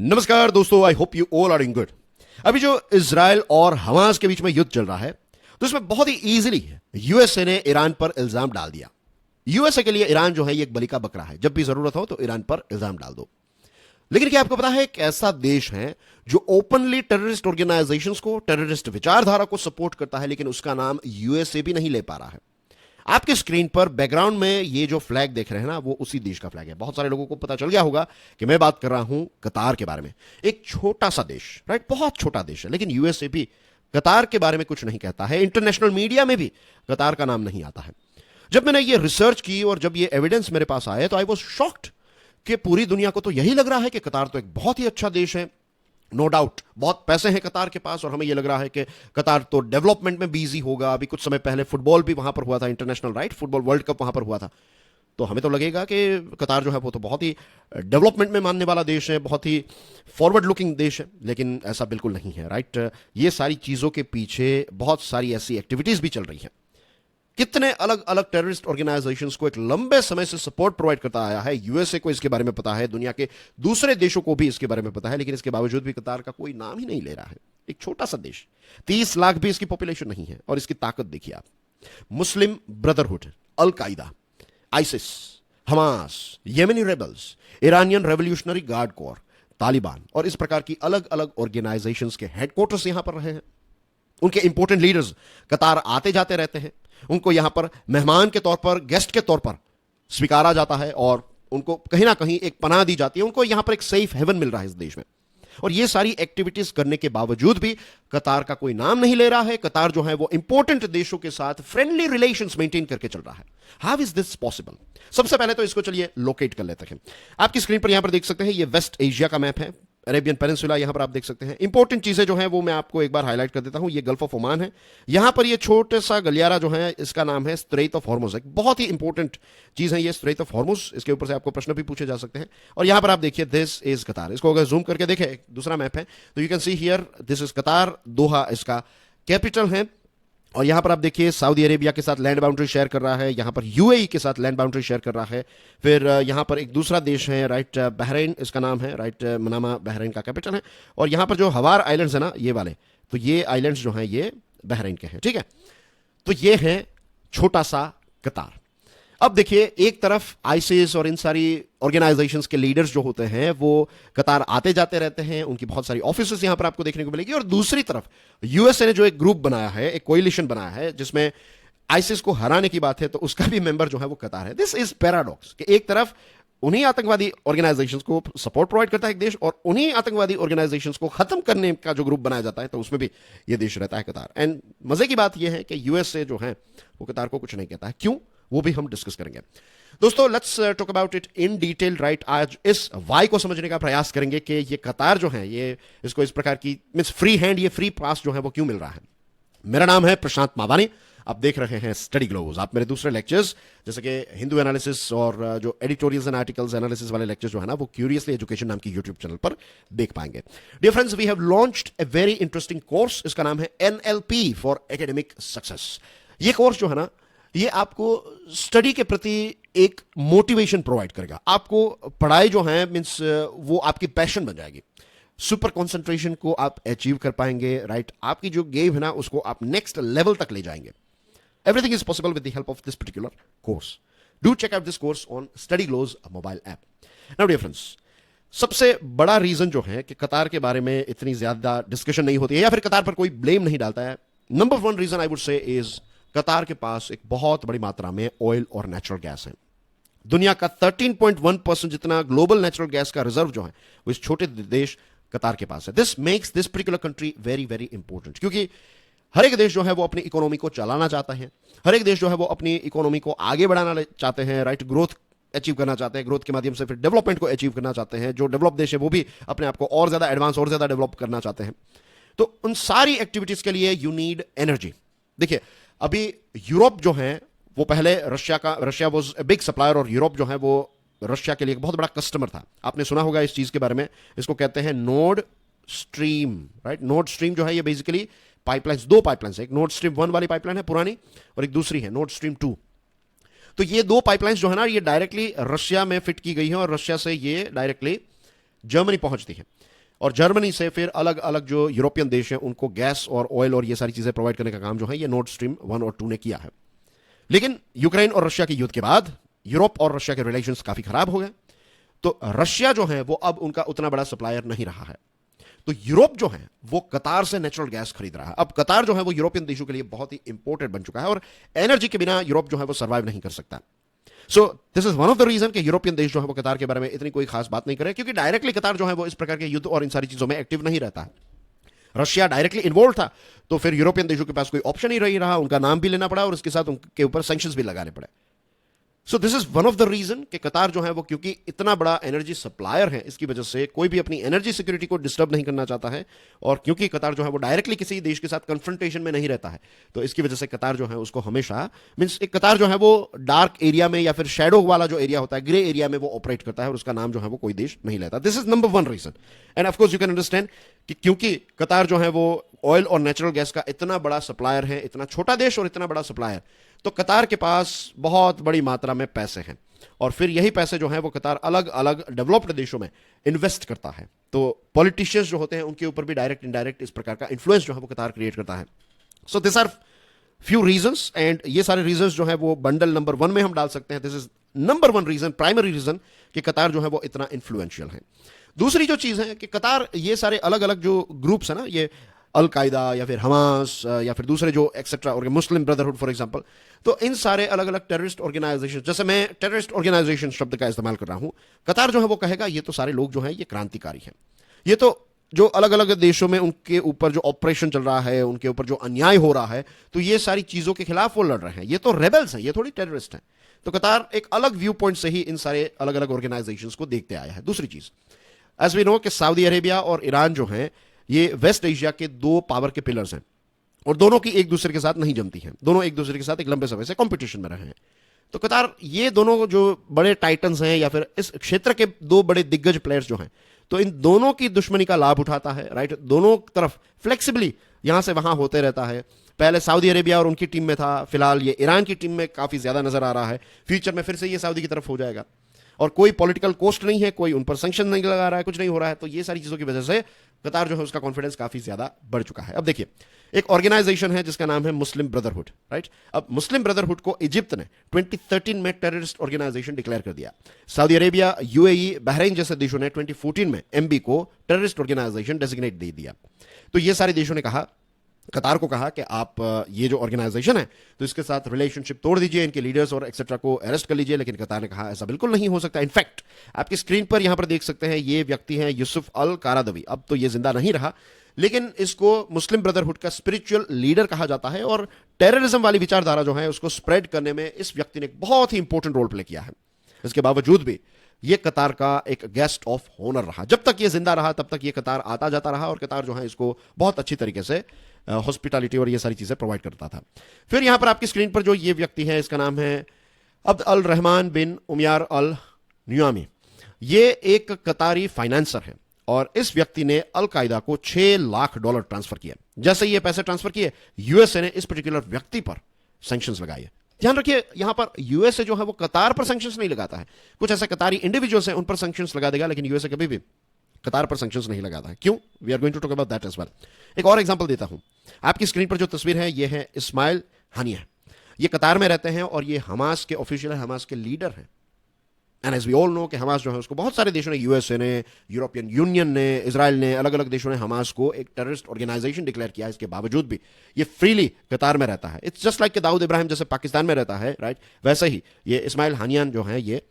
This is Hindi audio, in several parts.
नमस्कार दोस्तों, I hope you all are in good. अभी जो इजराइल और हमास के बीच में युद्ध चल रहा है, तो इसमें बहुत ही इजीली यूएसए ने ईरान पर इल्जाम डाल दिया। यूएसए के लिए ईरान जो है ये एक बलि का बकरा है, जब भी जरूरत हो तो ईरान पर इल्जाम डाल दो। लेकिन क्या आपको पता है, एक ऐसा देश है जो ओपनली टेररिस्ट ऑर्गेनाइजेशंस को, टेररिस्ट विचारधारा को सपोर्ट करता है, लेकिन उसका नाम यूएसए भी नहीं ले पा रहा है। आपके स्क्रीन पर बैकग्राउंड में ये जो फ्लैग देख रहे हैं ना, वो उसी देश का फ्लैग है। बहुत सारे लोगों को पता चल गया होगा कि मैं बात कर रहा हूं कतार के बारे में। एक छोटा सा देश, राइट, बहुत छोटा देश है, लेकिन यूएसए भी कतार के बारे में कुछ नहीं कहता है। इंटरनेशनल मीडिया में भी कतार का नाम नहीं आता है। जब मैंने ये रिसर्च की और जब ये एविडेंस मेरे पास आए, तो आई वॉज शॉक्ड कि पूरी दुनिया को तो यही लग रहा है कि कतार तो एक बहुत ही अच्छा देश है। नो डाउट बहुत पैसे हैं कतार के पास, और हमें यह लग रहा है कि कतार तो डेवलपमेंट में बिजी होगा। अभी कुछ समय पहले फुटबॉल भी वहां पर हुआ था, international, right, football world cup वहां पर हुआ था। तो हमें तो लगेगा कि कतार जो है वो तो बहुत ही डेवलपमेंट में मानने वाला देश है, बहुत ही फॉरवर्ड लुकिंग देश है। लेकिन ऐसा बिल्कुल नहीं है, राइट। ये सारी चीजों के पीछे बहुत सारी ऐसी एक्टिविटीज भी चल रही हैं। कितने अलग अलग टेररिस्ट ऑर्गेनाइजेशंस को एक लंबे समय से सपोर्ट प्रोवाइड करता आया है। यूएसए को इसके बारे में पता है, दुनिया के दूसरे देशों को भी इसके बारे में पता है, लेकिन इसके बावजूद भी कतार का कोई नाम ही नहीं ले रहा है। एक छोटा सा देश, 30 लाख भी इसकी पॉपुलेशन नहीं है, और इसकी ताकत देखिए आप। मुस्लिम ब्रदरहुड, अल कायदा, ISIS, Hamas, Yemeni rebels, Iranian revolutionary guard core, Taliban और इस प्रकार की अलग अलग ऑर्गेनाइजेशंस के हेडक्वार्टर्स यहां पर रहे हैं। उनके इंपोर्टेंट लीडर्स कतार आते जाते रहते हैं। उनको यहां पर मेहमान के तौर पर, गेस्ट के तौर पर स्वीकारा जाता है, और उनको कहीं ना कहीं एक पनाह दी जाती है। उनको यहां पर एक सेफ हेवन मिल रहा है इस देश में। और ये सारी एक्टिविटीज करने के बावजूद भी कतार का कोई नाम नहीं ले रहा है। कतार जो है वो इंपॉर्टेंट देशों के साथ फ्रेंडली रिलेशंस मेंटेन करके चल रहा है। How is this possible? सबसे पहले तो इसको चलिए लोकेट कर लेते हैं। आपकी स्क्रीन पर यहां पर देख सकते हैं, ये वेस्ट एशिया का मैप है, अरेबियन पेनिनसुला यहां पर आप देख सकते हैं। इंपॉर्टेंट चीजें जो हैं वो मैं आपको एक बार हाईलाइट कर देता हूं। ये गल्फ ऑफ ओमान है। यहां पर ये छोटा सा गलियारा जो है, इसका नाम है स्ट्रेट ऑफ हॉर्मुज। एक बहुत ही इंपॉर्टेंट चीज है ये स्ट्रेट ऑफ हॉर्मुज। इसके ऊपर से आपको प्रश्न भी पूछे जा सकते हैं। और यहां पर आप देखिए, दिस इज कतार। इसको अगर जूम करके देखें, दूसरा मैप है, तो you can see here, this is कतार। दोहा इसका कैपिटल है। और यहां पर आप देखिए, सऊदी अरेबिया के साथ लैंड बाउंड्री शेयर कर रहा है। यहां पर यूएई के साथ लैंड बाउंड्री शेयर कर रहा है। फिर यहां पर एक दूसरा देश है, राइट, बहरीन इसका नाम है, राइट, मनामा बहरीन का कैपिटल है। और यहां पर जो हवार आइलैंड्स है ना, ये वाले, तो ये आइलैंड्स जो हैं ये बहरीन के हैं, ठीक है। तो ये है छोटा सा कतार। अब देखिए, एक तरफ आईसीस और इन सारी ऑर्गेनाइजेशंस के लीडर्स जो होते हैं वो कतार आते जाते रहते हैं। उनकी बहुत सारी ऑफिसेस यहां पर आपको देखने को मिलेगी। और दूसरी तरफ यूएसए ने जो एक ग्रुप बनाया है, एक कोएलिशन बनाया है, जिसमें आईसिस को हराने की बात है, तो उसका भी मेंबर जो है वो कतार है। दिस इज पैराडॉक्स कि एक तरफ उन्हीं आतंकवादी ऑर्गेनाइजेशंस को सपोर्ट प्रोवाइड करता है एक देश, और उन्हीं आतंकवादी ऑर्गेनाइजेशंस को खत्म करने का जो ग्रुप बनाया जाता है, तो उसमें भी ये देश रहता है कतार। एंड मजे की बात यह है कि यूएसए जो है वो कतार को कुछ नहीं कहता है। क्यों, वो भी हम डिस्कस करेंगे। दोस्तों, let's talk about it in detail, right. आज इस वाई को समझने का प्रयास करेंगे कि ये कतार जो है, ये इसको इस प्रकार की मींस फ्री हैंड, ये फ्री पास जो है वो क्यों मिल रहा है। मेरा नाम है प्रशांत मावानी। आप देख रहे हैं स्टडी ग्लोज। आप मेरे दूसरे लेक्चर्स जैसे कि हिंदू एनालिसिस और जो एडिटोरियल्स एंड आर्टिकल्स एनालिसिस वाले लेक्चर्स जो है ना, वो क्यूरियसली एजुकेशन नाम की यूट्यूब चैनल पर देख पाएंगे। Dear friends, we have launched a very interesting course. इसका नाम है एनएलपी फॉर एकेडमिक सक्सेस। ये कोर्स जो है ना, ये आपको स्टडी के प्रति एक मोटिवेशन प्रोवाइड करेगा। आपको पढ़ाई जो है मींस वो आपकी पैशन बन जाएगी। सुपर कंसंट्रेशन को आप अचीव कर पाएंगे, राइट। आपकी जो गेम है ना, उसको आप नेक्स्ट लेवल तक ले जाएंगे। Everything is possible with the help of this particular course. Do check out this course on study glows mobile app. Now dear friends, सबसे बड़ा रीजन जो है कि कतार के बारे में इतनी ज्यादा डिस्कशन नहीं होती है, या फिर कतार पर कोई ब्लेम नहीं डालता है, number one reason I would say is Qatar के पास एक बहुत बड़ी मात्रा में ऑयल और नेचुरल गैस है। दुनिया का 13.1% जितना ग्लोबल नेचुरल गैस का रिजर्व जो है वो इस छोटे देश कतार के पास है। This makes this particular country very very important, क्योंकि हर एक देश जो है वो अपनी इकोनॉमी को चलाना चाहता है। हर एक देश जो है वो अपनी इकोनॉमी को आगे बढ़ाना चाहते हैं, राइट, ग्रोथ अचीव करना चाहते हैं। ग्रोथ के माध्यम से फिर डेवलपमेंट को अचीव करना चाहते हैं। जो डेवलप देश है वो भी अपने आप को और ज्यादा एडवांस और ज्यादा डेवलप करना चाहते हैं। तो उन सारी एक्टिविटीज के लिए यू नीड एनर्जी। देखिए, अभी यूरोप जो है वो पहले Russia was a big supplier, और यूरोप जो है वो रशिया के लिए एक बहुत बड़ा कस्टमर था। आपने सुना होगा इस चीज के बारे में। इसको कहते हैं Nord stream, right. Nord stream जो है ये बेसिकली पाइपलाइंस, दो पाइपलाइंस है। एक नॉर्ड स्ट्रीम 1 वाली पाइपलाइन है पुरानी, और एक दूसरी है नॉर्ड स्ट्रीम 2। तो ये दो पाइपलाइंस जो है ना, ये डायरेक्टली रशिया में फिट की गई है, और रशिया से ये डायरेक्टली जर्मनी पहुंचती है। और जर्मनी से फिर अलग अलग जो यूरोपियन देश हैं उनको गैस और ऑयल और ये सारी चीजें प्रोवाइड करने का काम जो है ये नॉर्ड स्ट्रीम 1 और 2 ने किया है। लेकिन यूक्रेन और रशिया के युद्ध के बाद यूरोप और रशिया के रिलेशंस काफी खराब हो गए, तो रशिया जो है वो अब उनका उतना बड़ा सप्लायर नहीं रहा है। तो यूरोप जो है वो कतार से नेचुरल गैस खरीद रहा है। अब कतार जो है वो यूरोपियन देशों के लिए बहुत ही इंपॉर्टेंट बन चुका है और एनर्जी के बिना यूरोप जो है वो सर्वाइव नहीं कर सकता। So this is one of the reason कि यूरोपियन देश जो है वो कतार के बारे में इतनी कोई खास बात नहीं करे, क्योंकि डायरेक्टली कतार जो है वो इस प्रकार के युद्ध और इन सारी चीजों में एक्टिव नहीं रहता है। रशिया डायरेक्टली इन्वॉल्व था तो फिर यूरोपियन देशों के पास कोई ऑप्शन ही नहीं रहा, उनका नाम भी लेना पड़ा और उसके साथ उनके ऊपर सैंक्शंस भी लगाने पड़े। So this is one of the reason कि कतार जो है वो क्योंकि इतना बड़ा एनर्जी सप्लायर है, इसकी वजह से कोई भी अपनी एनर्जी सिक्योरिटी को डिस्टर्ब नहीं करना चाहता है। और क्योंकि कतार जो है वो डायरेक्टली किसी देश के साथ कन्फ्रंटेशन में नहीं रहता है, तो इसकी वजह से कतार जो है उसको हमेशा मींस एक कतार जो है वो डार्क एरिया में या फिर शेडो वाला जो एरिया होता है, ग्रे एरिया में वो ऑपरेट करता है और उसका नाम जो है वो कोई देश नहीं लेता। This is number 1 reason. And of course you can understand कि क्योंकि कतार जो है वो ऑयल और नेचुरल गैस का इतना बड़ा सप्लायर है, इतना छोटा देश और इतना बड़ा सप्लायर, तो कतार के पास बहुत बड़ी मात्रा में पैसे हैं और फिर यही पैसे जो हैं वो कतार अलग अलग डेवलप्ड देशों में इन्वेस्ट करता है। तो पॉलिटिशियंस जो होते हैं उनके ऊपर भी डायरेक्ट इनडायरेक्ट इस प्रकार का इन्फ्लुएंस जो है वो कतार क्रिएट करता है। So this are few reasons एंड ये सारे रीजंस जो है वो बंडल नंबर 1 में हम डाल सकते हैं। This is number 1 reason, primary reason कि कतार जो है वो इतना इन्फ्लुएंशियल है। दूसरी जो चीज है कि कतार ये सारे अलग अलग जो ग्रुप्स है ना, ये अल कायदा या फिर हमास या फिर दूसरे जो एक्सेट्रा और मुस्लिम ब्रदरहुड फॉर एग्जांपल, तो इन सारे अलग अलग टेररिस्ट ऑर्गेनाइजेशन, जैसे मैं टेररिस्ट ऑर्गेनाइजेशन शब्द का इस्तेमाल कर रहा हूं, कतार जो है वो कहेगा ये तो सारे लोग जो हैं ये क्रांतिकारी हैं, ये तो जो अलग अलग देशों में उनके ऊपर जो ऑपरेशन चल रहा है, उनके ऊपर जो अन्याय हो रहा है, तो ये सारी चीजों के खिलाफ वो लड़ रहे हैं, ये तो रेबल्स हैं, ये थोड़ी टेररिस्ट हैं। तो कतार एक अलग व्यू पॉइंट से ही इन सारे अलग अलग ऑर्गेनाइजेशंस को देखते आया है। दूसरी चीज, एज वी नो कि सऊदी अरेबिया और ईरान जो हैं ये वेस्ट एशिया के 2 पावर के पिलर्स हैं और दोनों की एक दूसरे के साथ नहीं जमती हैं, दोनों एक दूसरे के साथ एक लंबे समय से कंपटीशन में रहे हैं। तो कतार ये दोनों जो बड़े टाइटन्स हैं या फिर इस क्षेत्र के 2 बड़े दिग्गज प्लेयर्स जो हैं, तो इन दोनों की दुश्मनी का लाभ उठाता है, राइट। दोनों तरफ फ्लेक्सिबली यहां से वहां होते रहता है। पहले सऊदी अरेबिया और उनकी टीम में था, फिलहाल ये ईरान की टीम में काफी ज्यादा नजर आ रहा है, फ्यूचर में फिर से ये सऊदी की तरफ हो जाएगा और कोई पॉलिटिकल कोस्ट नहीं है, कोई उन पर सैंक्शन नहीं लगा रहा है, कुछ नहीं हो रहा है। तो ये सारी चीजों की वजह से कतार जो है उसका कॉन्फिडेंस काफी ज्यादा बढ़ चुका है। अब देखिए, एक ऑर्गेनाइजेशन है जिसका नाम है मुस्लिम ब्रदरहुड, राइट। अब मुस्लिम ब्रदरहुड को इजिप्ट ने 2013 में टेररिस्ट ऑर्गेनाइजेशन डिक्लेयर कर दिया। सऊदी अरेबिया, यूएई, बहरीन जैसे देशों ने 2014 में एमबी को टेररिस्ट ऑर्गेनाइजेशन डेजिग्नेट दे दिया। तो ये सारे देशों ने कहा, कतार को कहा कि आप ये जो ऑर्गेनाइजेशन है तो इसके साथ रिलेशनशिप तोड़ दीजिए, इनके लीडर्स और एक्सेट्रा को अरेस्ट कर लीजिए। लेकिन कतार ने कहा ऐसा बिल्कुल नहीं हो सकता। इनफैक्ट आपकी स्क्रीन पर यहां पर देख सकते हैं, ये व्यक्ति हैं यूसुफ अल कारादवी। अब तो ये जिंदा नहीं रहा, लेकिन इसको मुस्लिम ब्रदरहुड का स्पिरिचुअल लीडर कहा जाता है और टेररिज्म वाली विचारधारा जो है उसको स्प्रेड करने में इस व्यक्ति ने एक बहुत ही इंपॉर्टेंट रोल प्ले किया है। इसके बावजूद भी ये कतार का एक गेस्ट ऑफ ऑनर रहा। जब तक ये जिंदा रहा तब तक ये कतार आता जाता रहा और कतार जो है इसको बहुत अच्छी तरीके से हॉस्पिटैलिटी और ये सारी चीजें प्रोवाइड करता था। फिर यहां पर आपकी स्क्रीन पर जो ये व्यक्ति है, इसका नाम है अब्द अल रहमान बिन उमयार अल नुयामी। ये एक कतारी फाइनेंसर है और इस व्यक्ति ने अल कायदा को $6 लाख ट्रांसफर किया। जैसे ये पैसे ट्रांसफर किए, यूएसए ने इस पर्टिकुलर व्यक्ति पर सैंक्शंस लगाए। ध्यान रखिए, यहां पर यूएसए जो है वो कतार पर सैंक्शंस नहीं लगाता है। कुछ ऐसे कतारी इंडिविजुअल्स हैं उन पर सैंक्शंस लगा देगा, लेकिन यूएसए कभी भी कतार पर सैंक्शंस नहीं लगाता है। क्यों? We are going to talk about that as well. एक और एग्जांपल देता हूं। आपकी स्क्रीन पर जो तस्वीर है ये है इस्माइल हानिया। ये कतार में रहते हैं और ये हमास के ऑफिशियल है, हमास के लीडर हैं। And as we all know कि हमास जो है उसको बहुत सारे देशों ने, यूएसए ने, यूरोपियन यूनियन ने, इजराइल ने, अलग अलग देशों ने हमास को एक टेररिस्ट ऑर्गेनाइजेशन डिक्लेयर किया। इसके बावजूद भी ये फ्रीली कतार में रहता है। इट्स जस्ट लाइक कि दाऊद इब्राहिम जैसे पाकिस्तान में रहता है, राइट, वैसे ही ये इस्माइल हानियान जो है ये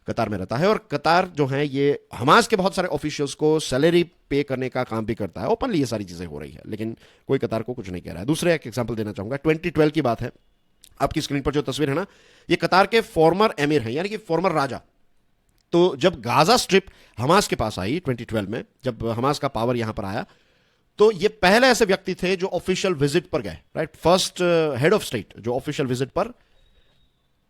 कतार में रहता है। और कतार जो है ये हमास के बहुत सारे ऑफिशियल्स को सैलरी पे करने का काम भी करता है। ओपनली ये सारी चीजें हो रही है, लेकिन कोई कतार को कुछ नहीं कह रहा है। दूसरे एक एग्जांपल देना चाहूंगा। 2012 की बात है। आपकी स्क्रीन पर जो तस्वीर है ना, ये कतार के फॉर्मर एमिर हैं, यानी कि फॉर्मर राजा। तो जब गाजा स्ट्रिप हमास के पास आई 2012 में, जब हमास का पावर यहां पर आया, तो ये पहले ऐसे व्यक्ति थे जो ऑफिशियल विजिट पर गए, right, first head of state जो ऑफिशियल विजिट पर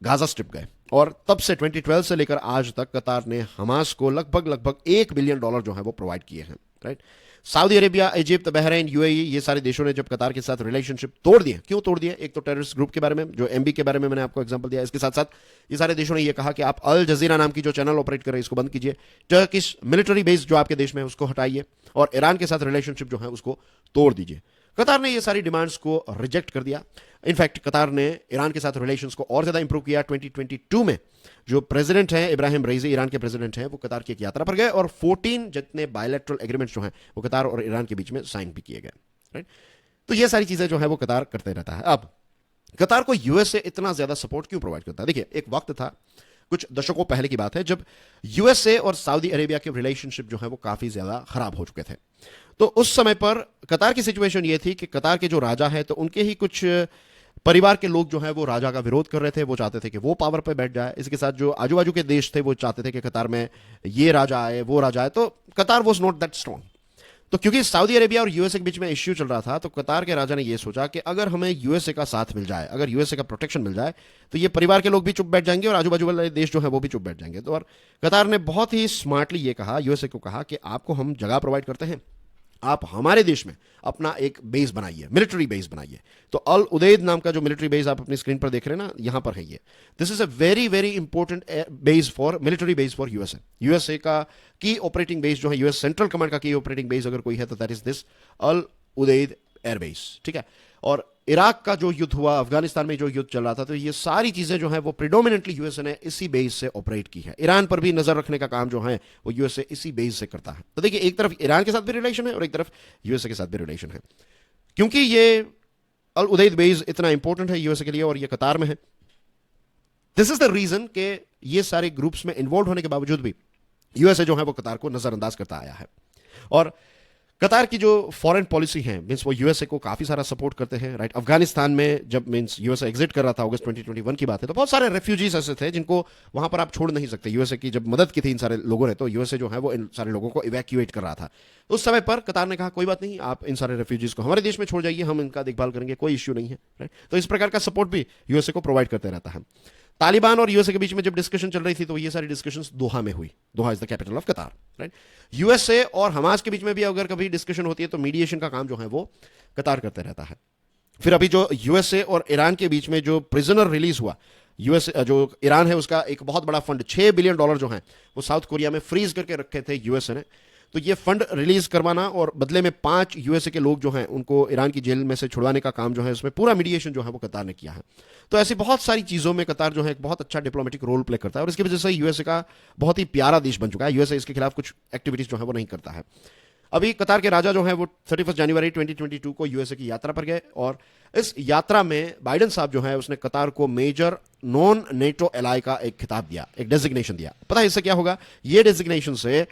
गाजा स्ट्रिप गए। और तब से 2012 से लेकर आज तक कतार ने हमास को लगभग $1 बिलियन जो है वो प्रोवाइड किए हैं। Right. Saudi Arabia, Egypt, Bahrain, UAE, ये सारे देशों ने जब कतार के साथ रिलेशनशिप तोड़ दिए, क्यों तोड़ दिए? एक तो टेररिस्ट ग्रुप के बारे में, जो एमबी के बारे में मैंने आपको एग्जांपल दिया, इसके साथ साथ ये सारे देशों ने ये कहा कि आप अल जजीरा नाम की जो चैनल ऑपरेट कर रहे हैं इसको बंद कीजिए, टर्किश मिलिट्री बेस जो आपके देश में है उसको हटाइए, और ईरान के साथ रिलेशनशिप जो है उसको तोड़ दीजिए। कतार ने ये सारी डिमांड्स को रिजेक्ट कर दिया। इनफैक्ट कतार ने ईरान के साथ रिलेशंस को और ज्यादा इंप्रूव किया। 2022 में जो प्रेसिडेंट हैं इब्राहिम रईसी, ईरान के प्रेसिडेंट हैं, वो कतार की एक यात्रा पर गए और 14 जितने बायलैटरल एग्रीमेंट्स जो हैं वो कतार और ईरान के बीच में साइन भी किए गए, राइट। तो ये सारी चीजें जो है वो कतार करते रहता है। अब कतार को यूएस से इतना ज्यादा सपोर्ट क्यों प्रोवाइड करता है? देखिए, एक वक्त था, कुछ दशकों पहले की बात है, जब यूएसए और सऊदी अरेबिया के रिलेशनशिप जो है वो काफी ज्यादा खराब हो चुके थे। तो उस समय पर कतार की सिचुएशन ये थी कि कतार के जो राजा है, तो उनके ही कुछ परिवार के लोग जो है वो राजा का विरोध कर रहे थे। वो चाहते थे कि वो पावर पे बैठ जाए। इसके साथ जो आजू बाजू के देश थे वो चाहते थे कि कतार में ये राजा आए, वो राजा आए। तो कतार वॉज नॉट दैट स्ट्रॉन्ग। तो क्योंकि सऊदी अरेबिया और यूएसए के बीच में इश्यू चल रहा था, तो कतार के राजा ने यह सोचा कि अगर हमें यूएसए का साथ मिल जाए, अगर यूएसए का प्रोटेक्शन मिल जाए, तो ये परिवार के लोग भी चुप बैठ जाएंगे और आजू बाजू वाले देश जो है वो भी चुप बैठ जाएंगे। तो और कतार ने बहुत ही स्मार्टली ये कहा, यूएसए को कहा कि आपको हम जगह प्रोवाइड करते हैं, आप हमारे देश में अपना एक बेस बनाइए, मिलिट्री बेस बनाइए। तो अल उदैद नाम का जो मिलिट्री बेस आप अपनी स्क्रीन पर देख रहे हैं ना, यहां पर है ये। This is a very very important base for military base for USA. USA का की ऑपरेटिंग बेस जो है, यूएस सेंट्रल कमांड का की ऑपरेटिंग बेस अगर कोई है तो that is this Al उदैद airbase, ठीक है। और इराक का जो युद्ध हुआ, अफगानिस्तान में जो युद्ध चल रहा था, तो ये सारी चीजें जो है वो प्रिडोमिनेंटली यूएसए ने इसी बेस से ऑपरेट की है। ईरान पर भी नजर रखने का काम जो है वो यूएसए इसी बेस से करता है। तो देखिए, एक तरफ ईरान के साथ भी रिलेशन है और एक तरफ यूएसए के साथ भी रिलेशन है। क्योंकि ये अल उदैद बेस इतना इंपॉर्टेंट है यूएसए के लिए और ये कतार में है, दिस इज द रीजन कि ये सारे ग्रुप्स में इन्वॉल्व होने के बावजूद भी यूएसए जो है वो कतार को नजरअंदाज करता आया है। और कतार की जो फॉरेन पॉलिसी है, मींस वो यूएसए को काफी सारा सपोर्ट करते हैं, राइट। अफगानिस्तान में जब मींस यूएसए एग्जिट कर रहा था, अगस्त 2021 की बात है, तो बहुत सारे रेफ्यूजीज ऐसे थे जिनको वहां पर आप छोड़ नहीं सकते। यूएसए की जब मदद की थी इन सारे लोगों ने, तो यूएसए जो है वो इन सारे लोगों को इवैक्यूएट कर रहा था। उस समय पर कतार ने कहा कोई बात नहीं, आप इन सारे रेफ्यूजीज को हमारे देश में छोड़ जाइए, हम इनका देखभाल करेंगे, कोई इश्यू नहीं है, राइट। तो इस प्रकार का सपोर्ट भी यूएसए को प्रोवाइड करते रहता है। तालिबान और यूएसए के बीच में जब डिस्कशन चल रही थी, तो ये सारी डिस्कशंस दोहा में हुई। Doha is the capital of Qatar, right. USA और हमास के बीच में भी अगर कभी डिस्कशन होती है तो मीडिएशन का काम जो है वो कतार करते रहता है। फिर अभी जो यूएसए और ईरान के बीच में जो प्रिजनर रिलीज हुआ, यूएसए जो ईरान है उसका एक बहुत बड़ा फंड $6 बिलियन जो है वो साउथ कोरिया में फ्रीज करके रखे थे यूएसए ने। तो ये फंड रिलीज करवाना और बदले में 5 यूएसए के लोग जो हैं उनको ईरान की जेल में से छुड़वाने का काम जो है, उसमें पूरा मीडिएशन जो है वो कतार ने किया है। तो ऐसी बहुत सारी चीजों में कतार जो है एक बहुत अच्छा डिप्लोमेटिक रोल प्ले करता है और इसकी वजह से यूएसए का बहुत ही प्यारा देश बन चुका है। यूएसए इसके खिलाफ कुछ एक्टिविटीज जो है वो नहीं करता है। अभी कतार के राजा जो है वो 31 जनवरी 2022 को यूएसए की यात्रा पर गए और इस यात्रा में बाइडेन साहब जो है उसने कतार को मेजर नॉन नेटो एलाई का एक खिताब दिया, एक डेजिग्नेशन दिया। पता है इससे क्या होगा? ये डेजिग्नेशन से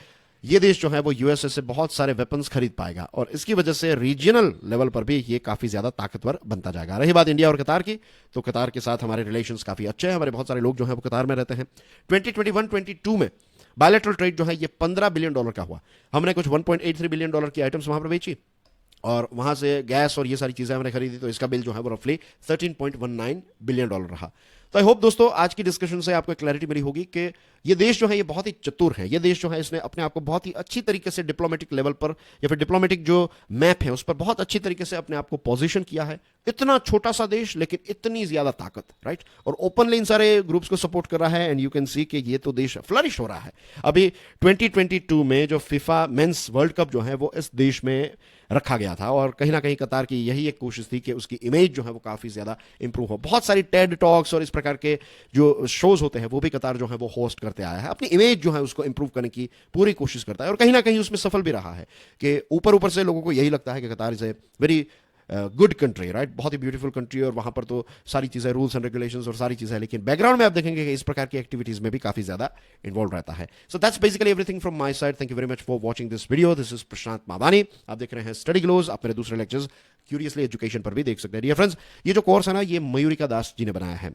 ये देश जो है वो यूएसए से बहुत सारे वेपन्स खरीद पाएगा और इसकी वजह से रीजनल लेवल पर भी ये काफी ज्यादा ताकतवर बनता जाएगा। रही बात इंडिया और कतार की, तो कतार के साथ हमारे रिलेशंस काफी अच्छे हैं। हमारे बहुत सारे लोग जो हैं वो कतार में रहते हैं। 2021-22 में बायलैटरल ट्रेड जो है ये $15 बिलियन का हुआ। हमने कुछ $1.83 बिलियन की आइटम्स वहां पर बेची और वहां से गैस और ये सारी चीजें हमने खरीदी, तो इसका बिल जो है वो रफली $13.19 बिलियन रहा। तो आई होप दोस्तों आज की डिस्कशन से आपको क्लैरिटी मिली होगी कि ये देश जो है ये बहुत ही चतुर है। ये देश जो है इसने अपने आप को बहुत ही अच्छी तरीके से डिप्लोमेटिक लेवल पर या फिर डिप्लोमेटिक जो मैप है उस पर बहुत अच्छी तरीके से अपने आप को पोजीशन किया है। इतना छोटा सा देश लेकिन इतनी ज्यादा ताकत, राइट। और ओपनली इन सारे ग्रुप्स को सपोर्ट कर रहा है एंड यू कैन सी कि ये तो देश फ्लरिश हो रहा है। अभी 2022 में जो फीफा मेंस वर्ल्ड कप जो है वो इस देश में रखा गया था और कहीं ना कहीं कतार की यही एक कोशिश थी कि उसकी इमेज जो है वो काफी ज्यादा इंप्रूव हो। बहुत सारी टेड टॉक्स और इस प्रकार के जो शोज होते हैं वो भी कतार जो है वो होस्ट करते आया है। अपनी इमेज जो है उसको इंप्रूव करने की पूरी कोशिश करता है और कहीं ना कहीं उसमें सफल भी रहा है कि ऊपर ऊपर से लोगों को यही लगता है कि कतार is a very good country, right. बहुत ही ब्यूटीफुल कंट्री और वहां पर तो सारी चीजें रूल्स एंड रेगुलेशंस और सारी चीजें, लेकिन बैकग्राउंड में आप देखेंगे कि इस प्रकार की एक्टिविटीज में भी काफी ज्यादा इन्वॉल्व रहता है। So that's basically everything from my side. Thank you very much for watching this video. This is Prashant Mawani. आप देख रहे हैं स्टडी ग्लोज। आप मेरे दूसरे लेक्चर्स क्यूरियसली एजुकेशन पर भी देख सकते हैं। डियर फ्रेंड्स, ये जो कोर्स है ना, ये मयूरिका दास जी ने बनाया है।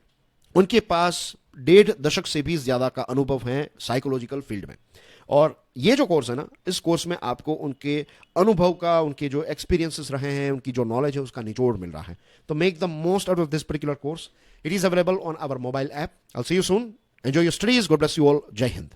उनके पास 1.5 दशक से भी ज्यादा का अनुभव है साइकोलॉजिकल फील्ड में और ये जो कोर्स है ना, इस कोर्स में आपको उनके अनुभव का, उनके जो एक्सपीरियंसेस रहे हैं, उनकी जो नॉलेज है उसका निचोड़ मिल रहा है। तो make the most out of this particular course. It is available on our mobile app. I will see you soon. Enjoy your studies. God bless you all. जय हिंद।